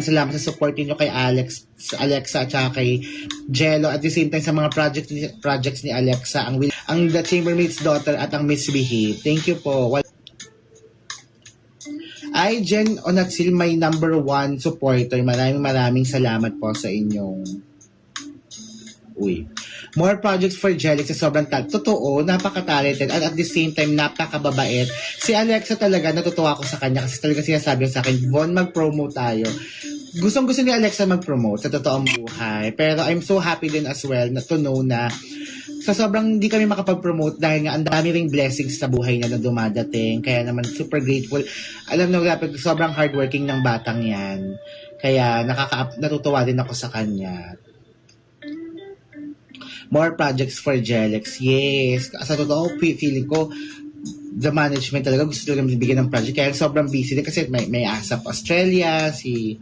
Salamat sa support niyo kay Alexa at saka kay Jello. At the same time sa mga projects ni Alexa, ang The Chambermaid's Daughter at ang Misbehave. Thank you po. Ay, Jen Onatsil, my number 1 supporter. Maraming salamat po sa inyong more projects for Jelix sa sobrang totoo, napaka-talented at the same time napakababait. Si Alexa talaga, natutuwa ako sa kanya kasi talaga sinasabi sa akin, Von, mag-promote tayo. Gustong-gusto ni Alexa mag-promote sa totoong buhay. Pero I'm so happy din as well na to know na sa sobrang hindi kami makapag-promote dahil nga ang dami ring blessings sa buhay niya na dumadating. Kaya naman super grateful. Alam na sobrang hardworking ng batang yan. Kaya natutuwa din ako sa kanya. More projects for Jelix. Yes. Sa totoo, feeling ko, the management talaga gusto talaga bigyan ng project. Kaya sobrang busy din kasi may ASAP Australia, si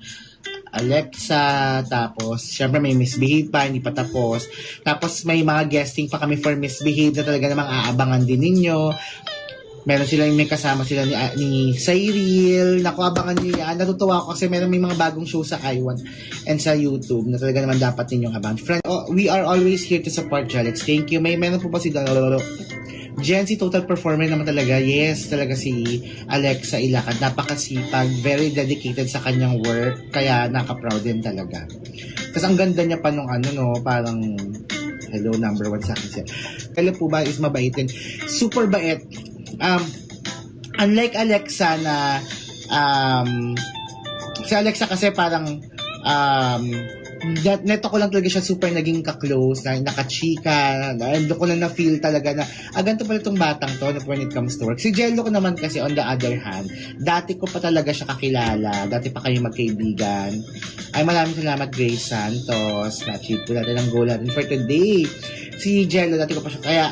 Alexa, tapos syempre may Misbehave pa, hindi pa tapos. Tapos may mga guesting pa kami for Misbehave na talaga namang aabangan din ninyo. Meron silang may kasama sila ni Cyril. Naku, abangan niyo yan. Natutuwa ako kasi may mga bagong show sa iWan and sa YouTube na talaga naman dapat ninyong abangan. Friend, we are always here to support Jelix. Thank you. Meron po ba si Jen, si total performer naman talaga. Yes, talaga si Alexa Ilacad. Napakasipag, very dedicated sa kanyang work. Kaya naka-proud din talaga. Tapos ang ganda niya pa nung parang hello, number 1 sa akin siya. Kaya po ba is mabait din. Super bait. Unlike Alexa na si Alexa kasi parang neto ko lang talaga siya super naging ka-close, na nakachika, doon ko lang na-feel talaga na ganito pala itong batang to when it comes to work. Si Jello ko naman kasi on the other hand, dati ko pa talaga siya kakilala, dati pa kayo magkaibigan. Ay, maraming salamat Grace Santos, na-achieve ko natin ang goal natin for today. Si Jello, dati ko pa siya, kaya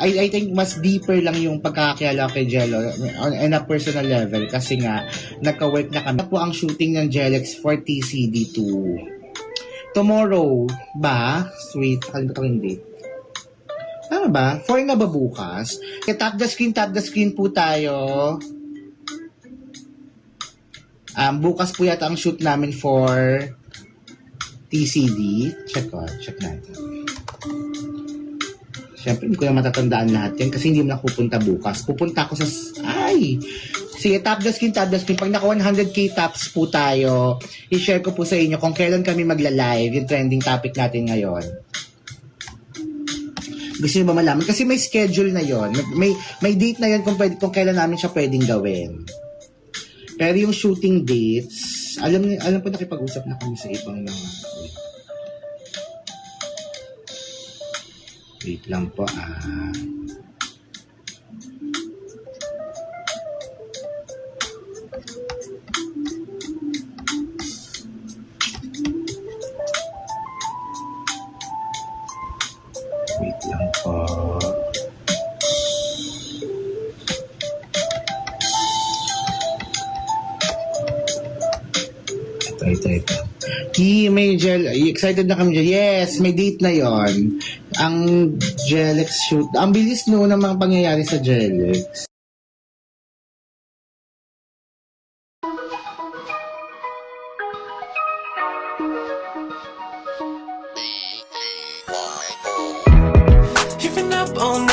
I think mas deeper lang yung pagkakakilala kay Jello on a personal level kasi nga nagka-work na kami. Po ang shooting ng Jelix for TCD2 tomorrow ba? Sweet, kalimutan ko yung date. Tama ba? 4 na ba bukas? Kaya tap the screen po tayo. Bukas po yata ang shoot namin for TCD. Check natin. Siyempre, hindi ko na matatandaan lahat yan kasi hindi mo na pupunta bukas. Pupunta ako sa... Sige, tap the screen. Pag naka 100k taps po tayo, i-share ko po sa inyo kung kailan kami magla-live, yung trending topic natin ngayon. Gusto nyo ba malaman? Kasi may schedule na yon, may date na yon kung kailan namin siya pwedeng gawin. Pero yung shooting dates, alam po nakipag-usap na kami sa ibang mga... Wait lang po Wait lang po. Ito. May excited na kami dyan. Yes, may date na yon. Ang Jelix shoot. Ang bilis ng mga pangyayari sa Jelix. Giving up on